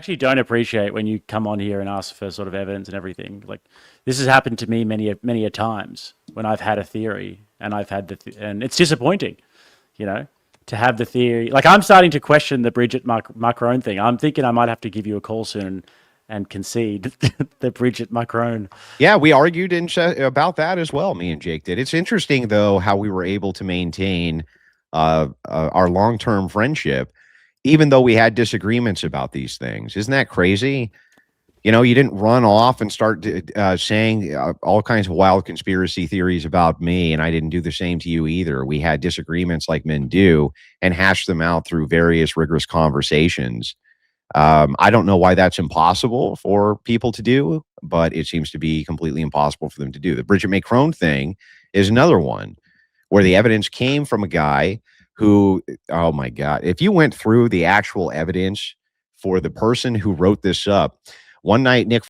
actually don't appreciate when you come on here and ask for sort of evidence and everything. Like this has happened to me many a times when I've had a theory and I've had and it's disappointing, you know, to have the theory. Like I'm starting to question the Bridget Macron thing. I'm thinking I might have to give you a call soon and concede the Bridget Macron. Yeah, we argued about that as well. Me and Jake did. It's interesting though how we were able to maintain our long-term friendship, even though we had disagreements about these things. Isn't that crazy? You know, you didn't run off and start saying all kinds of wild conspiracy theories about me, and I didn't do the same to you either. We had disagreements like men do and hashed them out through various rigorous conversations. I don't know why that's impossible for people to do, but it seems to be completely impossible for them to do. The Bridget Macron thing is another one where the evidence came from a guy who, oh my God, if you went through the actual evidence for the person who wrote this up, one night Nick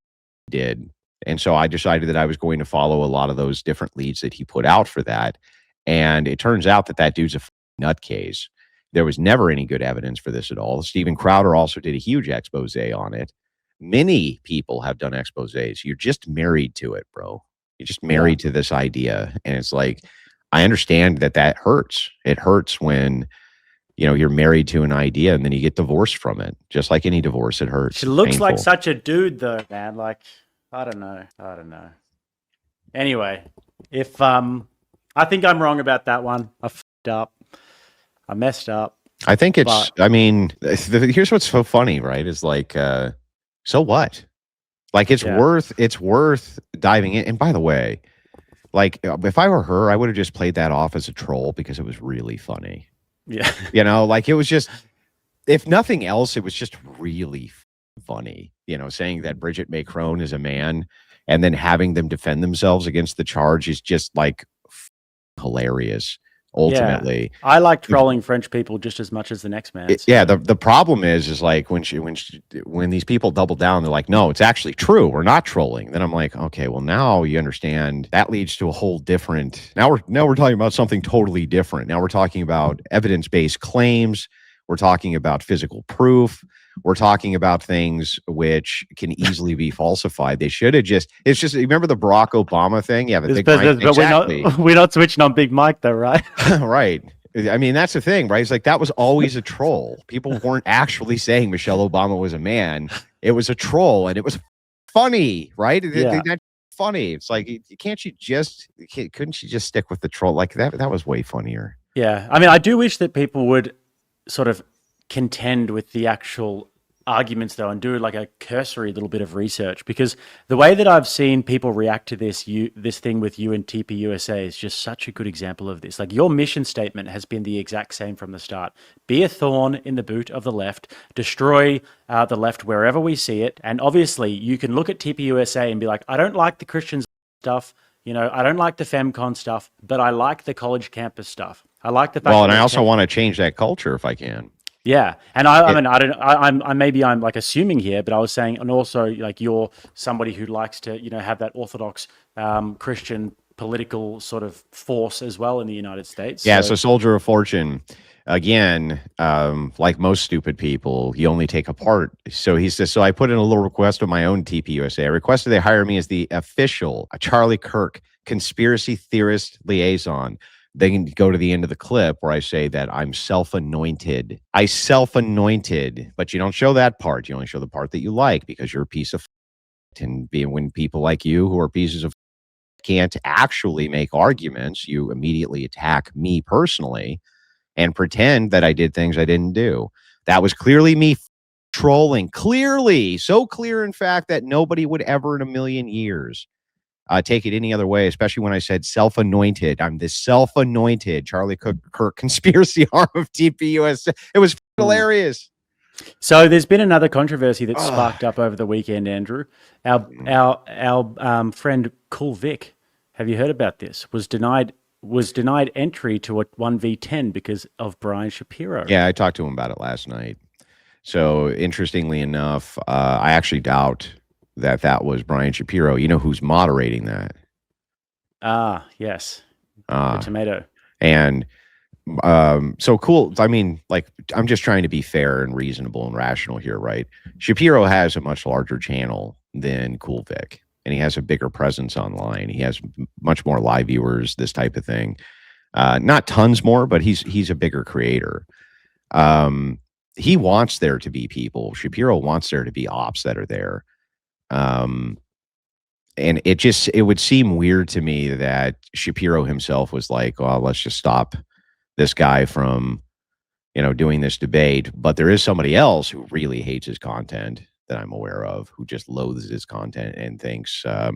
did. And so I decided that I was going to follow a lot of those different leads that he put out for that. And it turns out that that dude's a nutcase. There was never any good evidence for this at all. Steven Crowder also did a huge expose on it. Many people have done exposés. You're just married to it, bro. You're just married to this idea. And it's like, I understand that that hurts. It hurts when, you know, you're married to an idea and then you get divorced from it. Just like any divorce, it hurts. She looks like such a dude though, man. Like, I don't know. Anyway, if I think I'm wrong about that one. I fucked up. I messed up. I think it's, I mean, here's what's so funny, right? Is like, so what? Like it's worth diving in. And by the way, like if I were her, I would have just played that off as a troll because it was really funny. Yeah. You know, like it was just, if nothing else, it was just really funny, you know, saying that Bridget Macron is a man and then having them defend themselves against the charge is just like hilarious. Ultimately, I like trolling French people just as much as the next man. Yeah, the problem is like when these people double down, they're like, no, it's actually true. We're not trolling. Then I'm like, okay, well now you understand that leads to a whole different. Now we're talking about something totally different. Now we're talking about evidence-based claims. We're talking about physical proof. We're talking about things which can easily be falsified. They should have just. It's just remember the Barack Obama thing. Yeah, but exactly. we're not switching on Big Mike though, right? Right. I mean, that's the thing, right? It's like that was always a troll. People weren't actually saying Michelle Obama was a man. It was a troll, and it was funny, right? That's funny. It's like couldn't you just stick with the troll like that? That was way funnier. Yeah, I mean, I do wish that people would sort of contend with the actual arguments though and do like a cursory little bit of research, because the way that I've seen people react to this thing with you and TPUSA is just such a good example of this. Like your mission statement has been the exact same from the start. Be a thorn in the boot of the left, destroy the left wherever we see it. And obviously you can look at TPUSA and be like, I don't like the Christian stuff, you know, I don't like the femcon stuff, but I like the college campus stuff. I like the fact and I also want to change that culture if I can. Yeah, and I'm like assuming here, but I was saying, and also like you're somebody who likes to, you know, have that orthodox Christian political sort of force as well in the United States. Yeah, so soldier of fortune. Again, like most stupid people, you only take a part. So he says, so I put in a little request of my own TPUSA. I requested they hire me as the official Charlie Kirk conspiracy theorist liaison. They can go to the end of the clip where I say that I'm self-anointed. I self-anointed, but you don't show that part. You only show the part that you like because you're a piece of and when people like you who are pieces of can't actually make arguments, you immediately attack me personally and pretend that I did things I didn't do. That was clearly me trolling. Clearly. So clear, in fact, that nobody would ever in a million years take it any other way, especially when I said self-anointed. I'm this self-anointed Charlie Kirk conspiracy arm of TPUSA. It was hilarious. So there's been another controversy that sparked up over the weekend, Andrew. Our friend Cool Vic, have you heard about this? Was denied entry to a 1v10 because of Brian Shapiro. Yeah, I talked to him about it last night. So interestingly enough, I actually doubt that was Brian Shapiro. You know who's moderating that? Yes. The tomato. And So cool. I mean, like, I'm just trying to be fair and reasonable and rational here, right? Shapiro has a much larger channel than Cool Vic, and he has a bigger presence online. He has much more live viewers, this type of thing. Not tons more, but he's a bigger creator. He wants there to be people. Shapiro wants there to be ops that are there. And it would seem weird to me that Shapiro himself was like, well, let's just stop this guy from, doing this debate. But there is somebody else who really hates his content that I'm aware of, who just loathes his content and thinks, that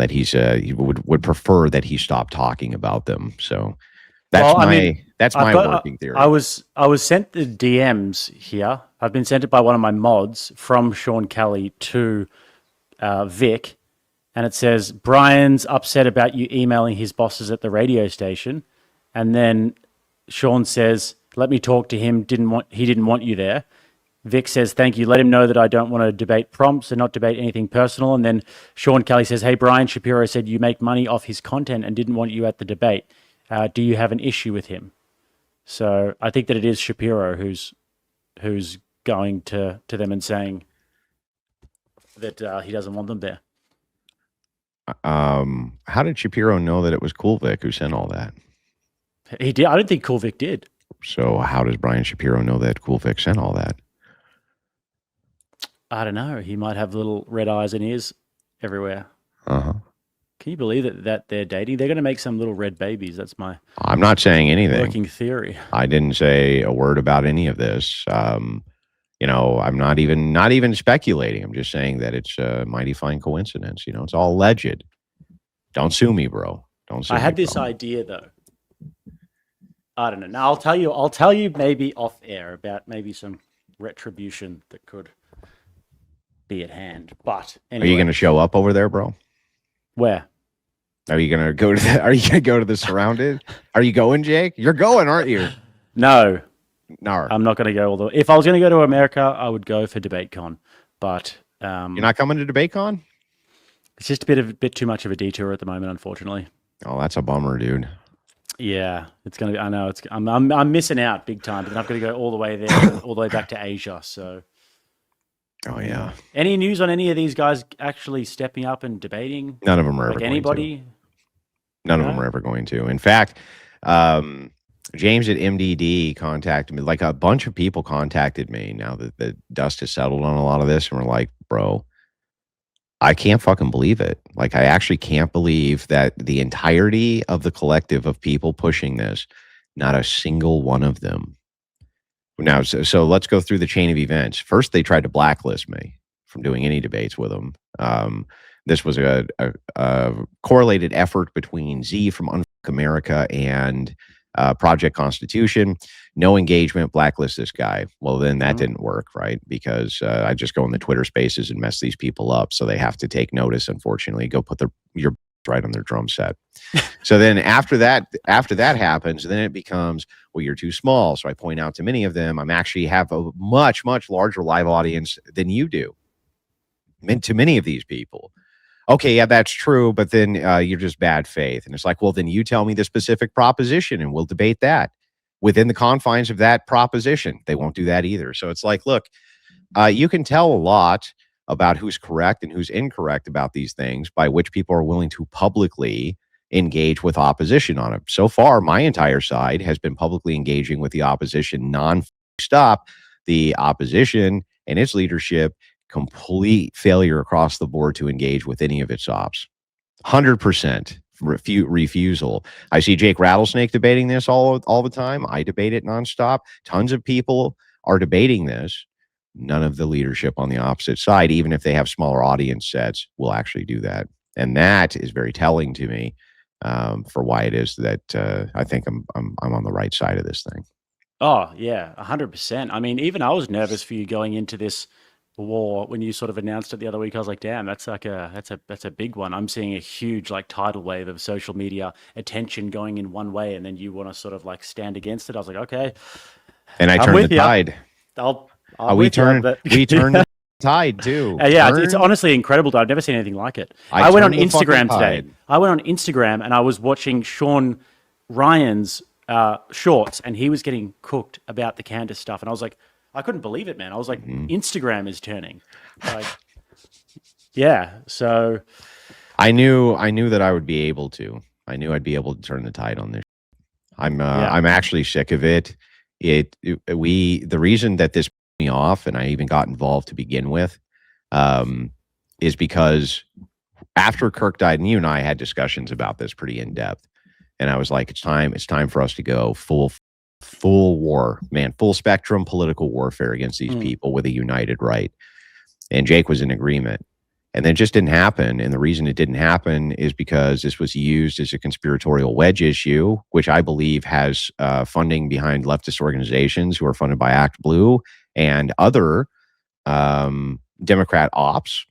he would prefer that he stop talking about them. So that's my working theory. I was sent the DMs here. I've been sent it by one of my mods from Sean Kelly to Vic, and it says Brian's upset about you emailing his bosses at the radio station, and then Sean says, "Let me talk to him. He didn't want you there." Vic says, "Thank you. Let him know that I don't want to debate prompts and not debate anything personal." And then Sean Kelly says, "Hey, Brian Shapiro said you make money off his content and didn't want you at the debate. Do you have an issue with him?" So I think that it is Shapiro who's going to them and saying that he doesn't want them there. How did Shapiro know that it was Cool Vic who sent all that? He did. I don't think Cool Vic did. So how does Brian Shapiro know that Cool Vic sent all that? I don't know. He might have little red eyes and ears everywhere. Uh-huh. Can you believe that they're dating? They're going to make some little red babies. That's my I'm not saying anything. working theory. I didn't say a word about any of this. I'm not even speculating. I'm just saying that it's a mighty fine coincidence. It's all alleged. Don't sue me, bro. Don't sue me. I had this idea though. I don't know. Now I'll tell you maybe off air about maybe some retribution that could be at hand. But anyway. Are you going to show up over there, bro? Where? Are you going to go to the Surrounded? Are you going, Jake? You're going, aren't you? No. No. I'm not going to go all the way. If I was going to go to America, I would go for DebateCon. But you're not coming to DebateCon? It's just a bit too much of a detour at the moment, unfortunately. Oh, that's a bummer, dude. Yeah, it's gonna be. I know I'm missing out big time, but I've got to go all the way there, all the way back to Asia. So. Oh yeah. Any news on any of these guys actually stepping up and debating? None of them are ever anybody. None of them are ever going to. In fact, James at MDD contacted me. Like a bunch of people contacted me now that the dust has settled on a lot of this, and we're like, bro, I can't fucking believe it. Like, I actually can't believe that the entirety of the collective of people pushing this, not a single one of them. Now, so let's go through the chain of events. First, they tried to blacklist me from doing any debates with them. This was a correlated effort between Z from Unfuck America and Project Constitution. No engagement, blacklist this guy. Well, then that didn't work, right? Because I just go in the Twitter spaces and mess these people up. So they have to take notice, unfortunately. Go put your right on their drum set. So then after that happens, then it becomes, well, you're too small. So I point out to many of them, I'm actually have a much, much larger live audience than you do. To many of these people. Okay, yeah, that's true, but then you're just bad faith. And it's like, well, then you tell me the specific proposition and we'll debate that within the confines of that proposition. They won't do that either. So it's like, look, you can tell a lot about who's correct and who's incorrect about these things by which people are willing to publicly engage with opposition on it. So far, my entire side has been publicly engaging with the opposition non-stop. The opposition and its leadership, complete failure across the board to engage with any of its ops. 100% refusal. I see Jake Rattlesnake debating this all the time. I debate it nonstop. Tons of people are debating this. None of the leadership on the opposite side, even if they have smaller audience sets, will actually do that. And that is very telling to me for why it is that I think I'm on the right side of this thing. Oh yeah, 100%. I mean, even I was nervous for you going into this war when you sort of announced it the other week. I was like, damn, that's a big one. I'm seeing a huge like tidal wave of social media attention going in one way, and then you want to sort of like stand against it. I was like, okay. And I turned the tide. We turned the tide too. Yeah, it's honestly incredible. I've never seen anything like it. I went on Instagram today. I went on Instagram and I was watching Sean Ryan's shorts, and he was getting cooked about the Candace stuff, and I was like, I couldn't believe it, man. I was like, Mhm. Instagram is turning, like, yeah. So I knew that I would be able to. I knew I'd be able to turn the tide on this. yeah, I'm actually sick of it. The reason that this pissed me off, and I even got involved to begin with, um, is because after Kirk died, and you and I had discussions about this pretty in depth, and I was like, it's time for us to go full war, man, full spectrum political warfare against these mm, people with a united right. And Jake was in agreement. And then it just didn't happen. And the reason it didn't happen is because this was used as a conspiratorial wedge issue, which I believe has funding behind leftist organizations who are funded by Act Blue and other Democrat ops.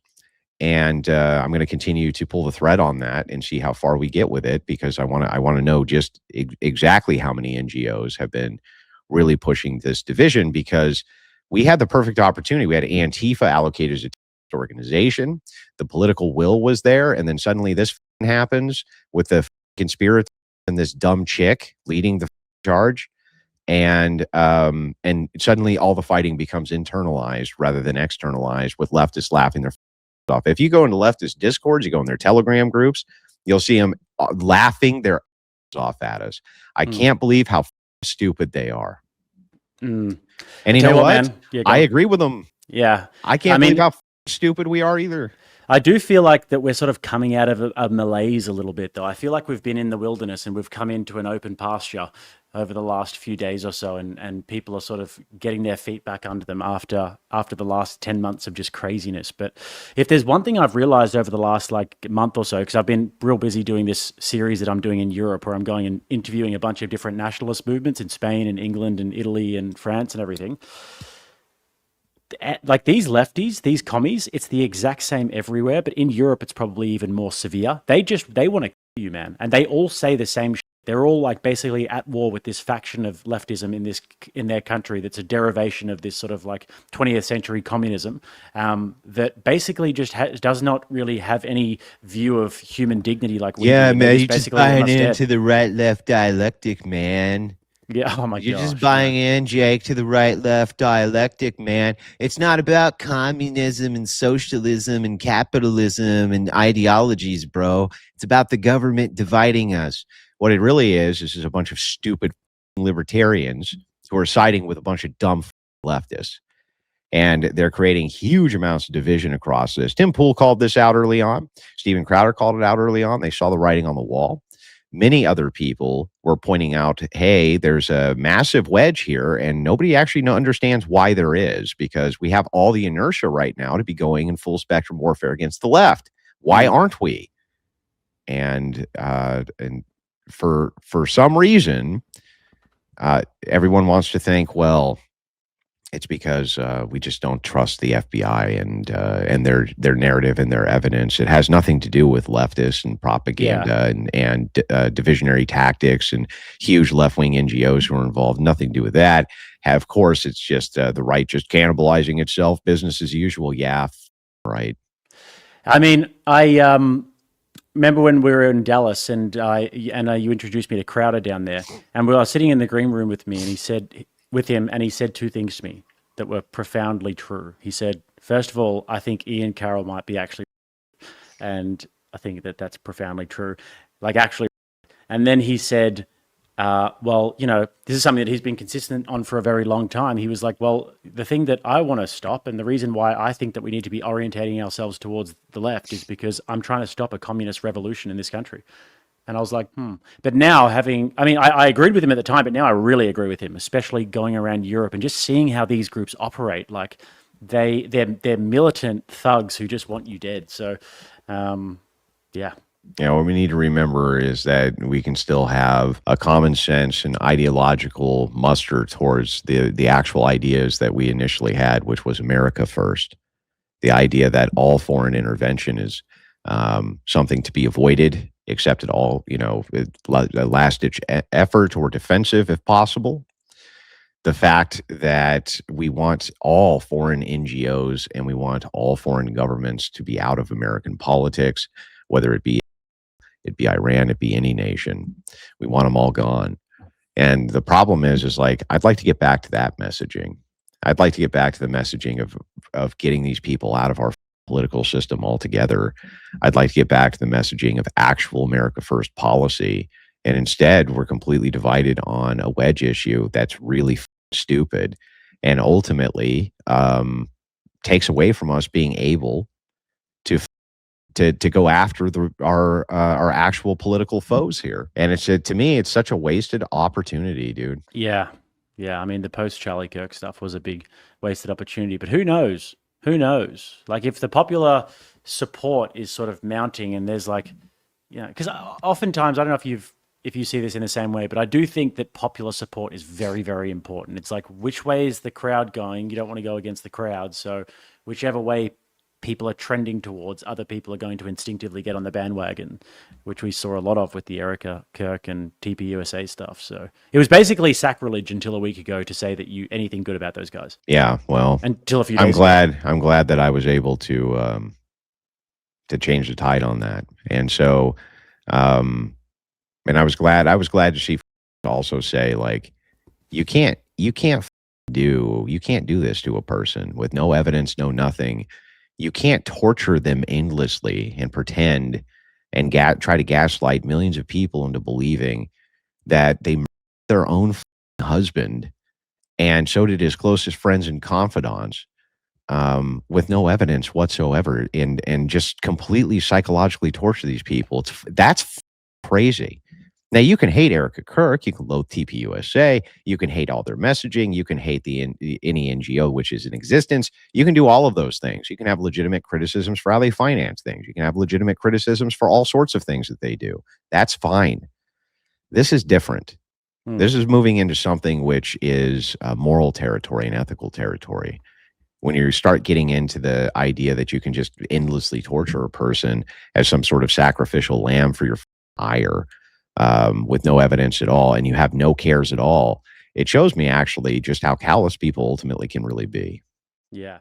And I'm going to continue to pull the thread on that and see how far we get with it, because I want to know just exactly how many NGOs have been really pushing this division, because we had the perfect opportunity. We had Antifa allocated as a organization. The political will was there, and then suddenly this happens with the conspiracy and this dumb chick leading the charge, and suddenly all the fighting becomes internalized rather than externalized, with leftists laughing their off. If you go into leftist discords, you go in their Telegram groups, you'll see them laughing their off at us. I mm, can't believe how stupid they are. mm. And you Tell know you what, what? man. Yeah, go I on. agree with them. Yeah, I I can't believe mean, how stupid we are either. I do feel like that we're sort of coming out of a malaise a little bit, though. I feel like we've been in the wilderness and we've come into an open pasture over the last few days or so, and people are sort of getting their feet back under them after the last 10 months of just craziness. But if there's one thing I've realized over the last like month or so, because I've been real busy doing this series that I'm doing in Europe, where I'm going and interviewing a bunch of different nationalist movements in Spain and England and Italy and France and everything, like these lefties, these commies, it's the exact same everywhere, but in Europe, it's probably even more severe. They want to kill you, man, and they all say the same. They're all like basically at war with this faction of leftism in their country. That's a derivation of this sort of like 20th century communism that basically just does not really have any view of human dignity like we do. Yeah, And they man, just you're just basically want buying us dead. into the right-left dialectic, man. Yeah. Oh my You're just gosh. Yeah. buying in, Jake, to the right-left dialectic, man. It's not about communism and socialism and capitalism and ideologies, bro. It's about the government dividing us. What it really is a bunch of stupid libertarians who are siding with a bunch of dumb leftists. And they're creating huge amounts of division across this. Tim Pool called this out early on. Stephen Crowder called it out early on. They saw the writing on the wall. Many other people were pointing out, hey, there's a massive wedge here, and nobody actually understands why there is, because we have all the inertia right now to be going in full spectrum warfare against the left. Why Mm. aren't we? And for some reason, everyone wants to think, well, it's because we just don't trust the FBI and their narrative and their evidence. It has nothing to do with leftists and Yeah. propaganda and divisionary tactics and huge left wing NGOs who are involved. Nothing to do with that. Of course, it's just the right just cannibalizing itself, business as usual. Yeah, right. I mean, I remember when we were in Dallas, and you introduced me to Crowder down there, and we were sitting in the green room with me, and he said two things to me that were profoundly true. He said, first of all, I think Ian Carroll might be actually, and I think that that's profoundly true, like actually. And then he said, well, this is something that he's been consistent on for a very long time. He was like, well, the thing that I want to stop, and the reason why I think that we need to be orientating ourselves towards the left, is because I'm trying to stop a communist revolution in this country. And I was like, But now I agreed with him at the time, but now I really agree with him, especially going around Europe and just seeing how these groups operate. Like they're militant thugs who just want you dead. So, yeah. What we need to remember is that we can still have a common sense and ideological muster towards the actual ideas that we initially had, which was America first. The idea that all foreign intervention is something to be avoided, except at all, a last-ditch effort or defensive if possible. The fact that we want all foreign NGOs and we want all foreign governments to be out of American politics, whether it be Iran, it'd be any nation. We want them all gone. And the problem is like, I'd like to get back to that messaging. I'd like to get back to the messaging of getting these people out of our political system altogether. I'd like to get back to the messaging of actual America First policy. And instead, we're completely divided on a wedge issue that's really stupid, and ultimately takes away from us being able to to go after our actual political foes here. And it's to me, it's such a wasted opportunity, dude. Yeah. Yeah. I mean, the post Charlie Kirk stuff was a big wasted opportunity, but who knows? Who knows? Like, if the popular support is sort of mounting and there's like, because oftentimes, I don't know if you see this in the same way, but I do think that popular support is very, very important. It's like, which way is the crowd going? You don't want to go against the crowd. So whichever way people are trending towards, other people are going to instinctively get on the bandwagon, which we saw a lot of with the Erica Kirk and TPUSA stuff. So it was basically sacrilege until a week ago to say that anything good about those guys. Yeah, well, until a few I'm days glad. I'm glad that I was able to change the tide on that. And so, and I was glad. I was glad to see also say, like, you can't do this to a person with no evidence, no nothing. You can't torture them endlessly and pretend and try to gaslight millions of people into believing that they murdered their own husband, and so did his closest friends and confidants, with no evidence whatsoever, and just completely psychologically torture these people. That's crazy. Now, you can hate Erica Kirk, you can loathe TPUSA, you can hate all their messaging, you can hate any NGO which is in existence. You can do all of those things. You can have legitimate criticisms for how they finance things. You can have legitimate criticisms for all sorts of things that they do. That's fine. This is different. This is moving into something which is moral territory and ethical territory. When you start getting into the idea that you can just endlessly torture a person as some sort of sacrificial lamb for your ire, with no evidence at all, and you have no cares at all, it shows me actually just how callous people ultimately can really be. Yeah.